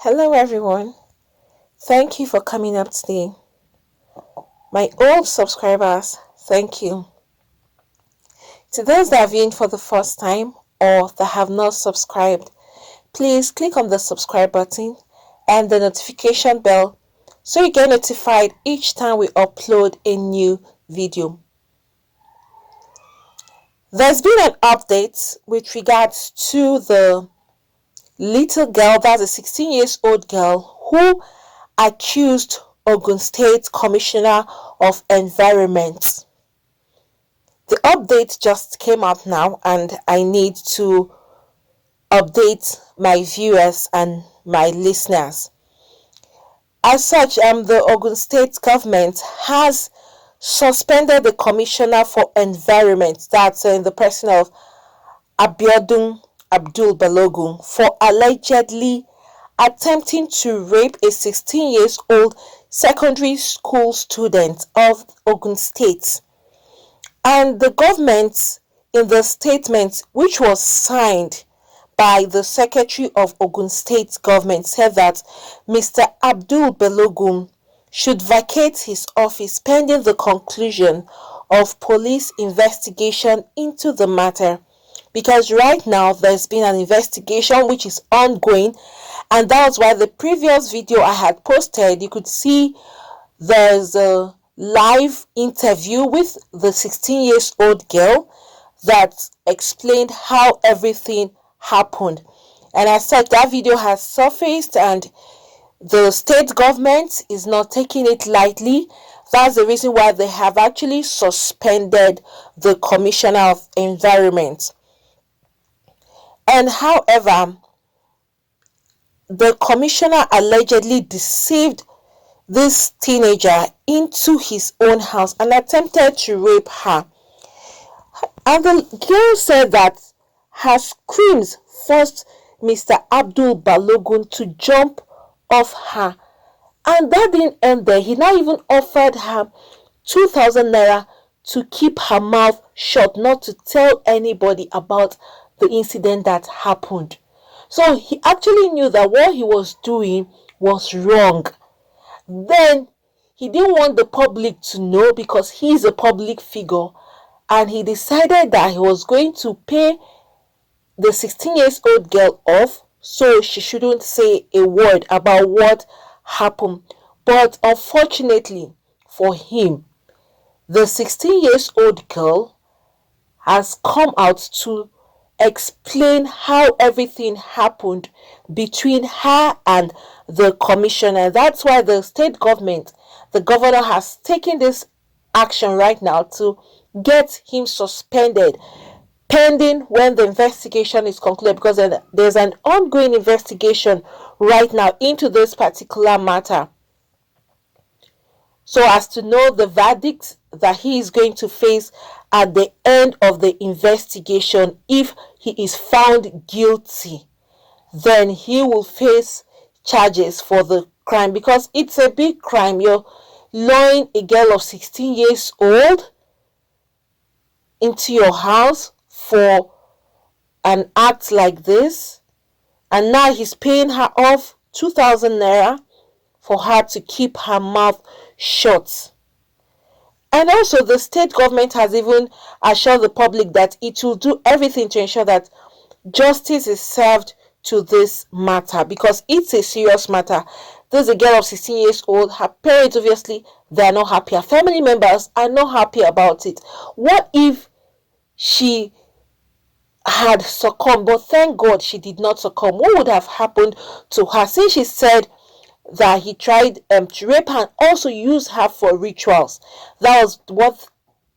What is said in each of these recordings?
Hello everyone. Thank you for coming up today. My old subscribers, thank you. To those that have viewed for the first time or that have not subscribed, please click on the subscribe button and the notification bell so you get notified each time we upload a new video. There's been an update with regards to the little girl, that's a 16 years old girl who accused Ogun State Commissioner of Environment. The update just came out now and I need to update my viewers and my listeners. As such, the Ogun State government has suspended the Commissioner for Environment, that's in the person of Abiodun Abdul Balogun, for allegedly attempting to rape a 16 years old secondary school student of Ogun State. And the government, in the statement which was signed by the Secretary of Ogun State government, said that Mr. Abdul Balogun should vacate his office pending the conclusion of police investigation into the matter. Because right now there's been an investigation which is ongoing, and that was why the previous video I had posted, you could see there's a live interview with the 16 years old girl that explained how everything happened. And as such, that video has surfaced and the state government is not taking it lightly. That's the reason why they have actually suspended the Commissioner of Environment. And however, the commissioner allegedly deceived this teenager into his own house and attempted to rape her. And the girl said that her screams forced Mr. Abdul Balogun to jump off her. And that didn't end there. He now even offered her 2,000 naira to keep her mouth shut, not to tell anybody about the incident that happened. So he actually knew that what he was doing was wrong. Then he didn't want the public to know because he's a public figure, and he decided that he was going to pay the 16 years old girl off so she shouldn't say a word about what happened. But unfortunately for him, the 16 years old girl has come out to explain how everything happened between her and the commissioner. That's why the state government, the governor, has taken this action right now to get him suspended pending when the investigation is concluded, because there's an ongoing investigation right now into this particular matter, so as to know the verdict that he is going to face at the end of the investigation. If he is found guilty, then he will face charges for the crime, because it's a big crime. You're luring a girl of 16 years old into your house for an act like this, and now he's paying her off 2,000 naira for her to keep her mouth shut. And also, the state government has even assured the public that it will do everything to ensure that justice is served to this matter, because it's a serious matter. This is a girl of 16 years old. Her parents, obviously, they are not happy. Her family members are not happy about it. What if she had succumbed? But thank God she did not succumb. What would have happened to her? Since she said that he tried to rape her and also use her for rituals. That was what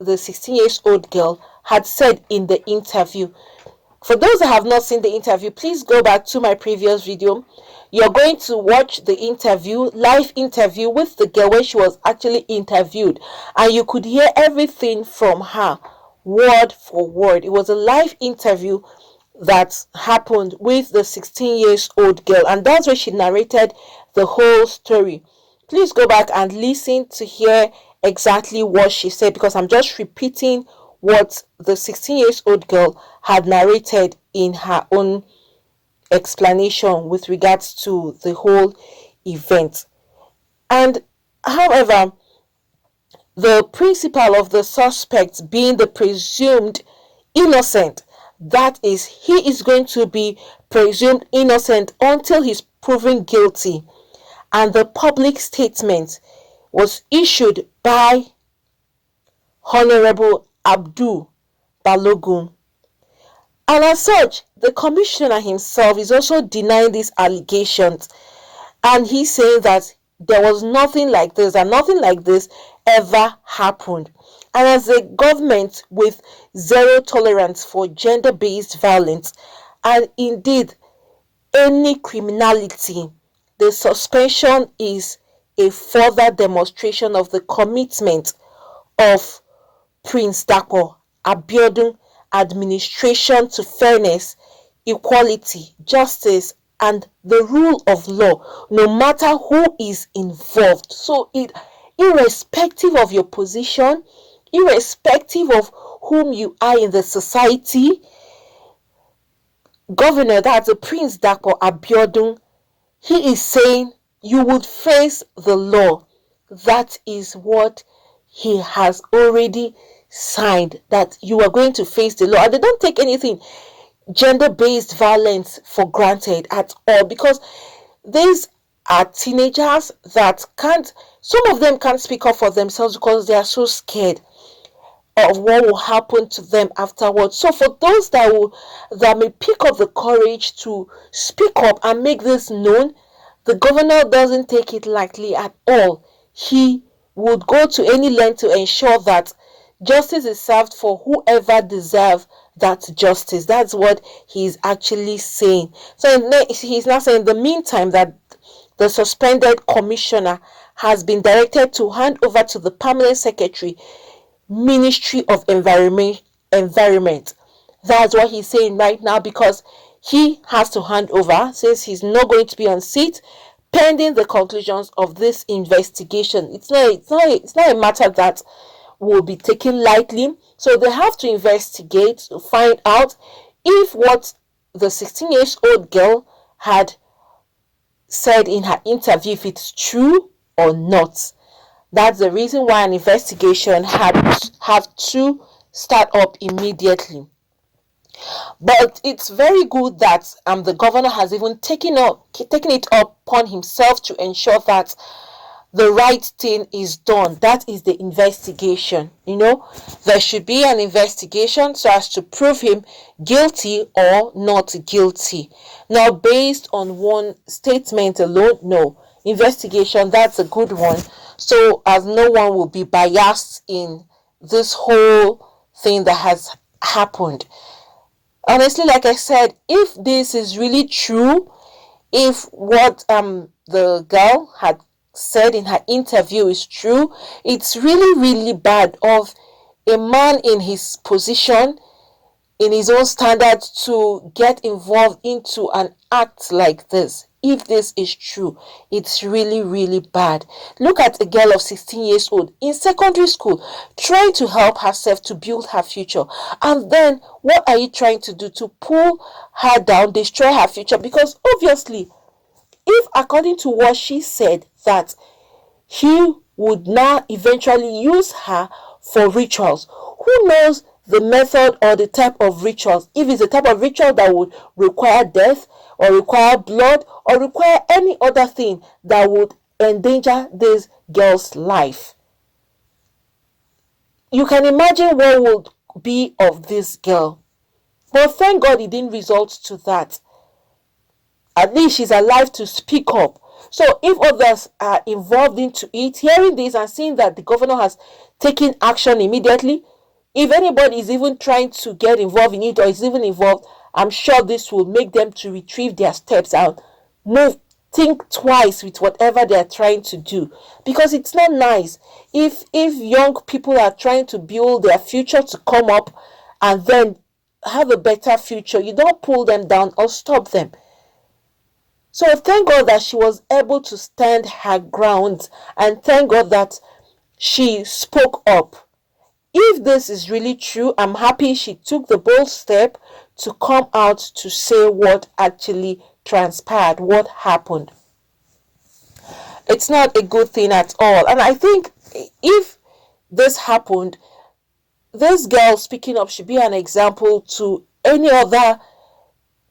the 16 years old girl had said in the interview. For those that have not seen the interview, please go back to my previous video. You're going to watch the interview, live interview with the girl when she was actually interviewed, and you could hear everything from her word for word. It was a live interview that happened with the 16 years old girl, and that's where she narrated the whole story. Please go back and listen to hear exactly what she said, because I'm just repeating what the 16 years old girl had narrated in her own explanation with regards to the whole event. And however, the principal of the suspect being the presumed innocent, that is, he is going to be presumed innocent until he's proven guilty. And the public statement was issued by Honorable Abdul Balogun. And as such, the commissioner himself is also denying these allegations. And he's saying that there was nothing like this and nothing like this ever happened. And as a government with zero tolerance for gender-based violence and indeed any criminality, the suspension is a further demonstration of the commitment of Prince Dapo Abiodun administration to fairness, equality, justice, and the rule of law, no matter who is involved. So irrespective of your position, irrespective of whom you are in the society, Governor, that's the Prince Dapo Abiodun, he is saying you would face the law. That is what he has already signed, that you are going to face the law. And they don't take anything gender-based violence for granted at all, because these are teenagers that some of them can't speak up for themselves because they are so scared of what will happen to them afterwards. So for those that may pick up the courage to speak up and make this known, the governor doesn't take it lightly at all. He would go to any length to ensure that justice is served for whoever deserves that justice. That's what he's actually saying. So he's now saying in the meantime that the suspended commissioner has been directed to hand over to the permanent secretary, Ministry of Environment. That's what he's saying right now, because he has to hand over, since he's not going to be on seat pending the conclusions of this investigation. It's not a matter that will be taken lightly. So they have to investigate to find out if what the 16-year-old girl had said in her interview, if it's true or not. That's the reason why an investigation have to start up immediately. But it's very good that the governor has even taken it upon himself to ensure that the right thing is done. That is the investigation. There should be an investigation so as to prove him guilty or not guilty. Now, based on one statement alone, no. Investigation, that's a good one. So as no one will be biased in this whole thing that has happened. Honestly, like I said, if this is really true, if what the girl had said in her interview is true, it's really, really bad of a man in his position, in his own standards, to get involved into an act like this. If this is true, it's really, really bad. Look at a girl of 16 years old in secondary school trying to help herself to build her future. And then what are you trying to do? To pull her down, destroy her future? Because obviously, if according to what she said, that he would now eventually use her for rituals, who knows the method or the type of rituals? If it's a type of ritual that would require death, or require blood, or require any other thing that would endanger this girl's life, you can imagine what would be of this girl. But thank God it didn't result to that. At least she's alive to speak up. So if others are involved into it, hearing this and seeing that the governor has taken action immediately, if anybody is even trying to get involved in it or is even involved, I'm sure this will make them to retrieve their steps and think twice with whatever they are trying to do, because it's not nice if young people are trying to build their future to come up and then have a better future. You don't pull them down or stop them. So thank God that she was able to stand her ground, and thank God that she spoke up. If this is really true, I'm happy she took the bold step to come out to say what actually transpired, what happened. It's not a good thing at all. And I think if this happened, this girl speaking up should be an example to any other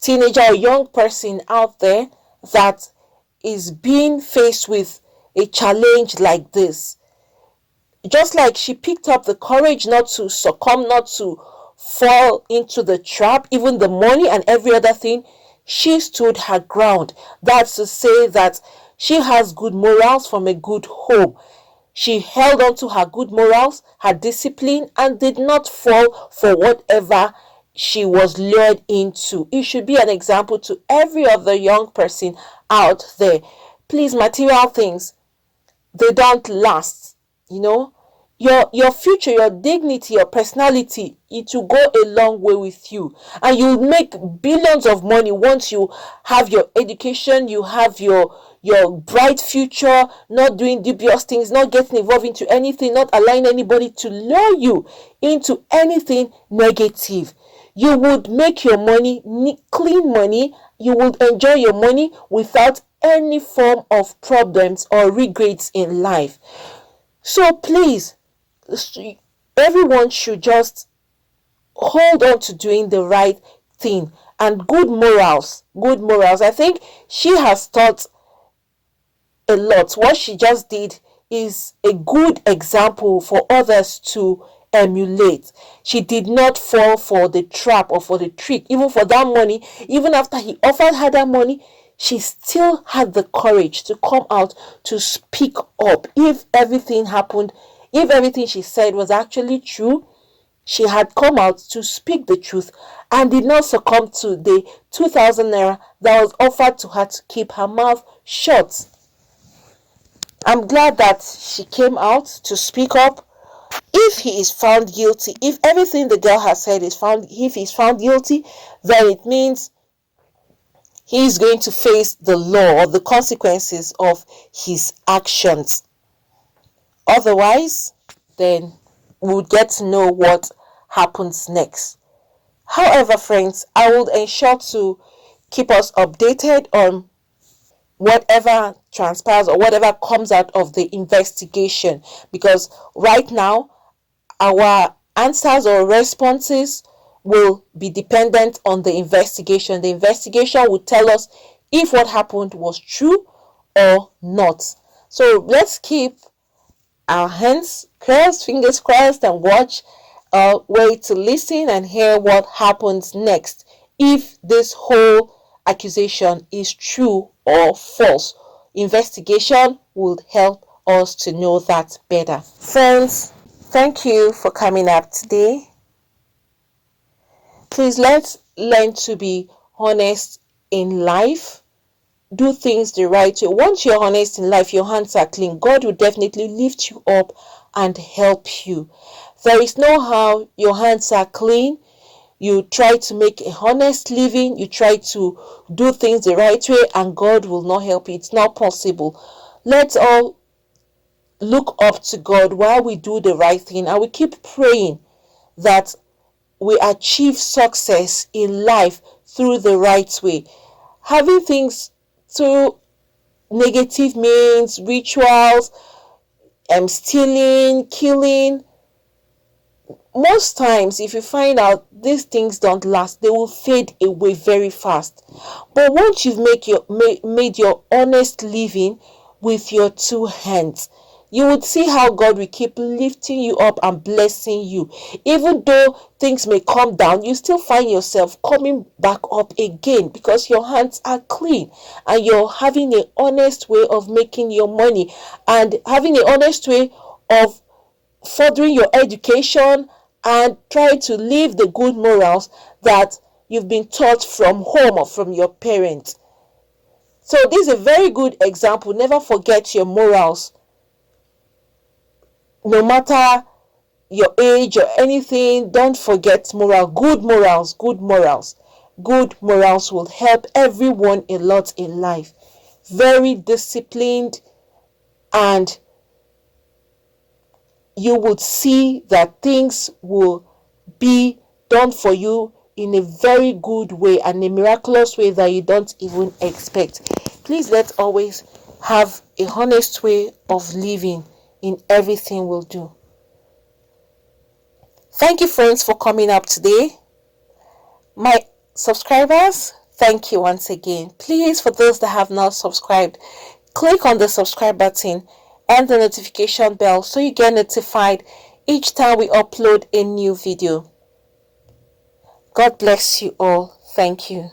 teenager or young person out there that is being faced with a challenge like this. Just like she picked up the courage not to succumb, not to fall into the trap, even the money and every other thing, she stood her ground. That's to say that she has good morals from a good home. She held on to her good morals, her discipline, and did not fall for whatever she was lured into. It should be an example to every other young person out there. Please, material things, they don't last. Your future, your dignity, your personality, it will go a long way with you, and you'll make billions of money once you have your education, you have your bright future, not doing dubious things, not getting involved into anything, not allowing anybody to lure you into anything negative. You would make your money, clean money. You would enjoy your money without any form of problems or regrets in life. So please, everyone should just hold on to doing the right thing and good morals. I think she has taught a lot. What she just did is a good example for others to emulate. She did not fall for the trap or for the trick, even for that money. Even after he offered her that money, she still had the courage to come out to speak up. If everything happened, if everything she said was actually true, she had come out to speak the truth and did not succumb to the 2,000 naira that was offered to her to keep her mouth shut. I'm glad that she came out to speak up. If he is found guilty, if everything the girl has said is found, if he's found guilty, then it means he is going to face the law or the consequences of his actions. Otherwise, then we'll get to know what happens next. However, friends, I will ensure to keep us updated on whatever transpires or whatever comes out of the investigation, because right now our answers or responses will be dependent on the investigation. The investigation will tell us if what happened was true or not. So let's keep our hands crossed, fingers crossed, and watch, wait to listen and hear what happens next, if this whole accusation is true or false. Investigation would help us to know that better. Friends, thank you for coming up today. Please, let's learn to be honest in life. Do things the right way. Once you're honest in life, your hands are clean. God will definitely lift you up and help you. There is no how your hands are clean. You try to make a honest living. You try to do things the right way, and God will not help you. It's not possible. Let's all look up to God while we do the right thing, and we keep praying that we achieve success in life through the right way. Having things through negative means, rituals, stealing, killing, most times if you find out these things don't last, they will fade away very fast. But once you've made your honest living with your two hands, you would see how God will keep lifting you up and blessing you. Even though things may come down, you still find yourself coming back up again, because your hands are clean and you're having an honest way of making your money and having an honest way of furthering your education and try to live the good morals that you've been taught from home or from your parents. So this is a very good example. Never forget your morals. No matter your age or anything, don't forget moral. Good morals. Good morals will help everyone a lot in life. Very disciplined, and you would see that things will be done for you in a very good way and a miraculous way that you don't even expect. Please, let's always have a honest way of living in everything we'll do. Thank you, friends, for coming up today. My subscribers, thank you once again. Please, for those that have not subscribed, click on the subscribe button and the notification bell so you get notified each time we upload a new video. God bless you all. Thank you.